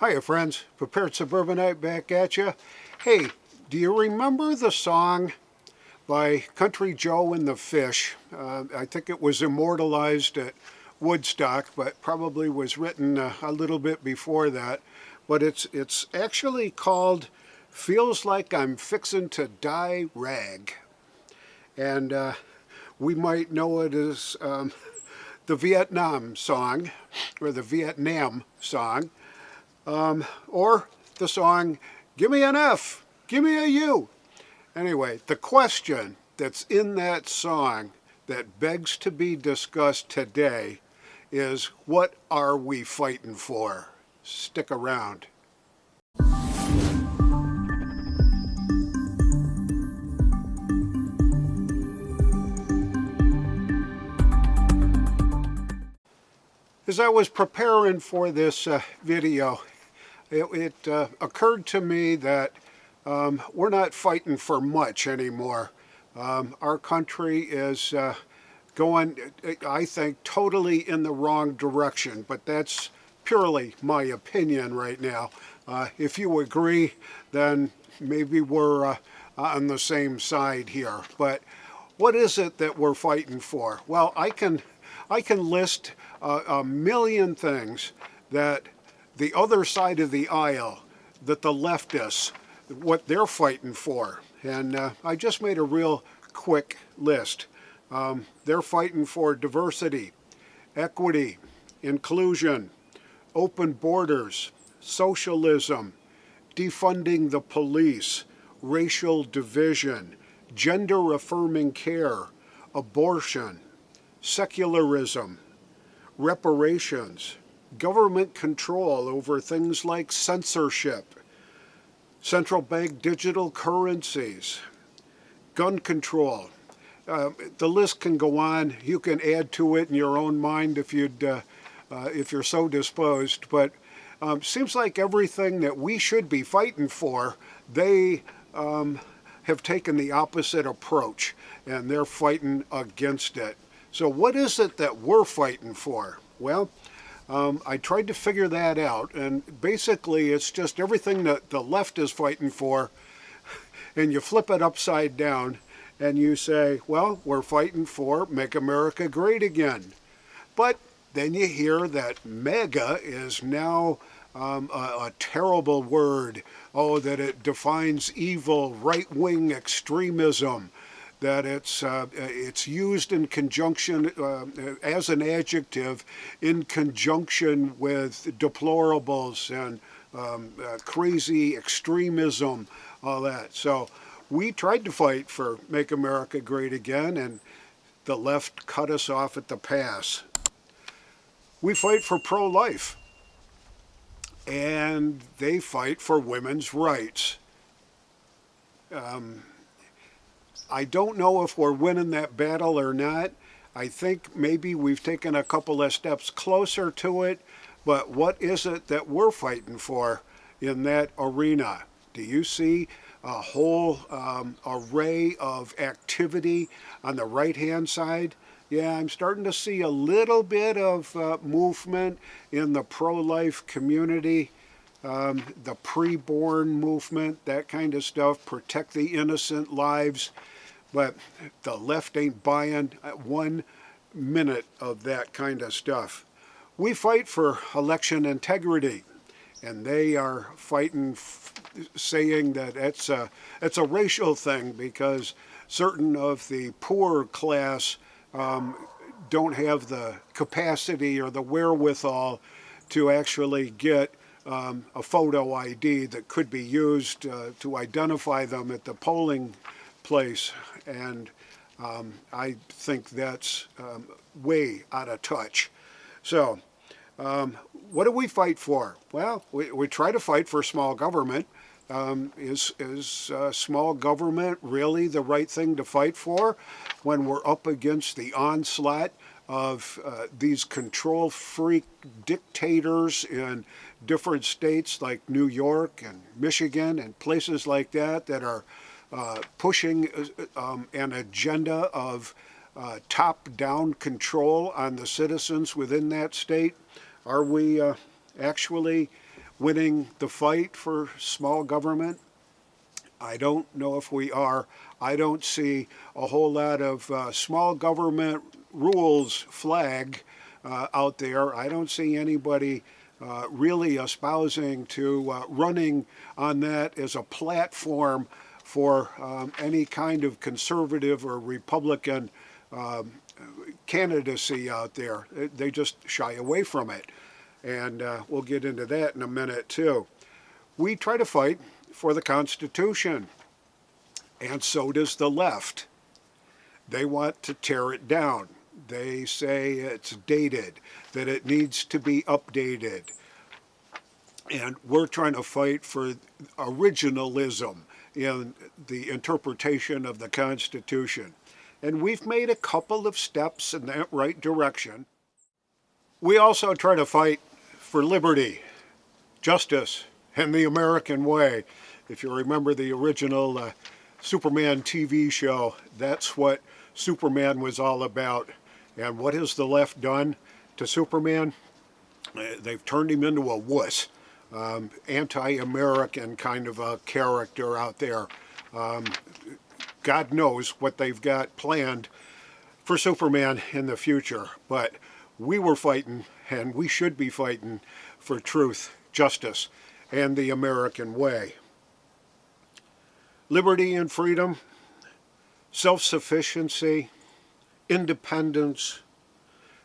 Hiya friends, Prepared Suburbanite back at you. Hey, do you remember the song by Country Joe and the Fish? I think it was immortalized at Woodstock, but probably was written a little bit before that. But it's actually called Feels Like I'm Fixin' to Die Rag. And we might know it as the Vietnam song, or the Vietnam song. Or the song, Give Me an F, Give Me a U. Anyway, the question that's in that song that begs to be discussed today is, what are we fighting for? Stick around. As I was preparing for this video, it occurred to me that we're not fighting for much anymore. Our country is going, I think, totally in the wrong direction, but that's purely my opinion right now. If you agree, then maybe we're on the same side here. But what is it that we're fighting for? Well, I can list a million things that the other side of the aisle, that the leftists, what they're fighting for. And I just made a real quick list. They're fighting for diversity, equity, inclusion, open borders, socialism, defunding the police, racial division, gender-affirming care, abortion, secularism, reparations, government control over things like censorship, central bank digital currencies, gun control. The list can go on. You can add to it in your own mind if you're so disposed. But seems like everything that we should be fighting for, they have taken the opposite approach, and they're fighting against it. So what is it that we're fighting for? Well, I tried to figure that out, and basically it's just everything that the left is fighting for, and you flip it upside down and you say, well, we're fighting for Make America Great Again. But then you hear that MAGA is now a terrible word. Oh, that it defines evil, right-wing extremism, that it's used in conjunction, as an adjective, in conjunction with deplorables and crazy extremism, all that. So we tried to fight for Make America Great Again, and the left cut us off at the pass. We fight for pro-life, and they fight for women's rights. I don't know if we're winning that battle or not. I think maybe we've taken a couple of steps closer to it, but what is it that we're fighting for in that arena? Do you see a whole array of activity on the right-hand side? Yeah, I'm starting to see a little bit of movement in the pro-life community, the pre-born movement, that kind of stuff, protect the innocent lives. But the left ain't buying 1 minute of that kind of stuff. We fight for election integrity, and they are fighting, saying that it's a racial thing because certain of the poor class don't have the capacity or the wherewithal to actually get a photo ID that could be used to identify them at the polling place. And I think that's way out of touch. So what do we fight for? Well, we try to fight for small government. Is small government really the right thing to fight for when we're up against the onslaught of these control freak dictators in different states like New York and Michigan and places like that that are pushing an agenda of top-down control on the citizens within that state? Are we actually winning the fight for small government? I don't know if we are. I don't see a whole lot of small government rules flag out there. I don't see anybody really espousing to running on that as a platform for any kind of conservative or Republican candidacy out there. They just shy away from it. And we'll get into that in a minute too. We try to fight for the Constitution, and so does the left. They want to tear it down. They say it's dated, that it needs to be updated. And we're trying to fight for originalism in the interpretation of the Constitution. And we've made a couple of steps in that right direction. We also try to fight for liberty, justice, and the American way. If you remember the original Superman TV show, that's what Superman was all about. And what has the left done to Superman? They've turned him into a wuss, anti-American kind of a character out there. God knows what they've got planned for Superman in the future. But we were fighting, and we should be fighting, for truth, justice, and the American way. Liberty and freedom, self-sufficiency, independence,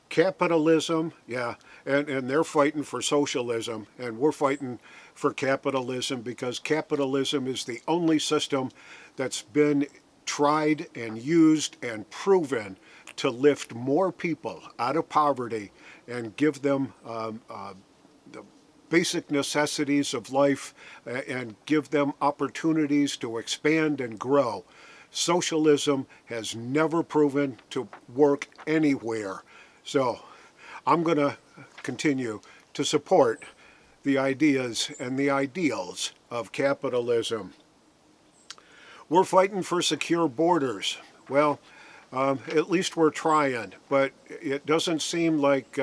capitalism, yeah, and they're fighting for socialism, and we're fighting for capitalism because capitalism is the only system that's been tried and used and proven to lift more people out of poverty and give them the basic necessities of life and give them opportunities to expand and grow. Socialism has never proven to work anywhere. So I'm going to continue to support the ideas and the ideals of capitalism. We're fighting for secure borders. Well, at least we're trying, but it doesn't seem like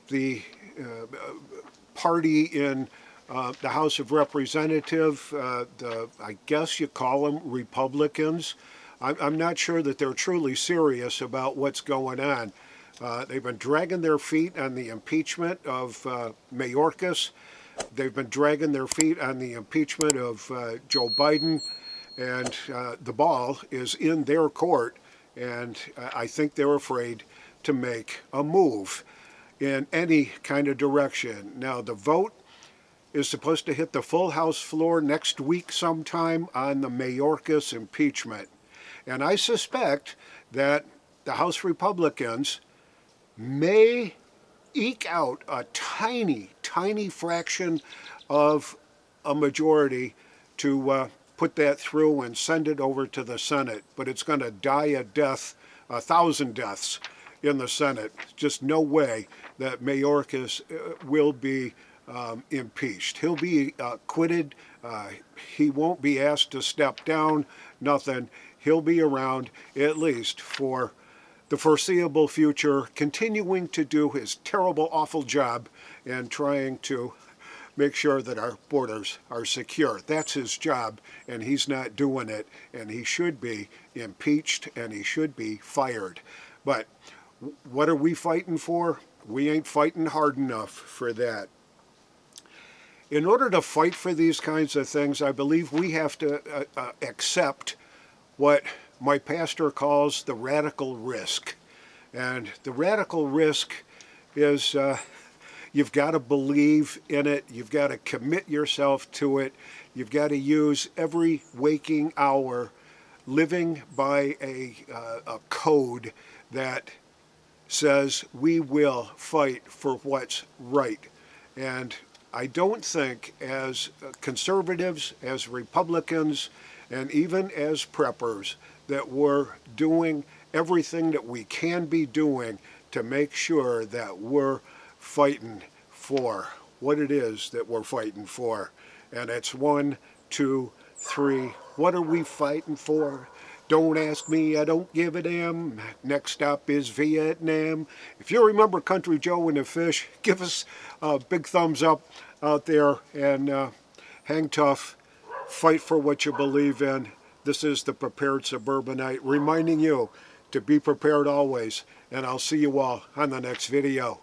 the party in the House of Representatives, I guess you call them Republicans. I'm not sure that they're truly serious about what's going on. They've been dragging their feet on the impeachment of Mayorkas. They've been dragging their feet on the impeachment of Joe Biden, and the ball is in their court, and I think they're afraid to make a move in any kind of direction. Now, the vote is supposed to hit the full House floor next week sometime on the Mayorkas impeachment. And I suspect that the House Republicans may eke out a tiny, tiny fraction of a majority to put that through and send it over to the Senate. But it's going to die a death, 1,000 deaths in the Senate. Just no way that Mayorkas will be impeached. He'll be acquitted. He won't be asked to step down, nothing. He'll be around at least for the foreseeable future, continuing to do his terrible, awful job and trying to make sure that our borders are secure. That's his job, and he's not doing it, and he should be impeached, and he should be fired. But what are we fighting for? We ain't fighting hard enough for that. In order to fight for these kinds of things, I believe we have to accept what my pastor calls the radical risk. And the radical risk is you've got to believe in it, you've got to commit yourself to it, you've got to use every waking hour living by a code that says we will fight for what's right. And I don't think as conservatives, as Republicans, and even as preppers, that we're doing everything that we can be doing to make sure that we're fighting for what it is that we're fighting for. And it's 1, 2, 3. What are we fighting for? Don't ask me, I don't give a damn. Next stop is Vietnam. If you remember Country Joe and the Fish, give us a big thumbs up out there, and hang tough. Fight for what you believe in. This is the Prepared Suburbanite reminding you to be prepared always. And I'll see you all on the next video.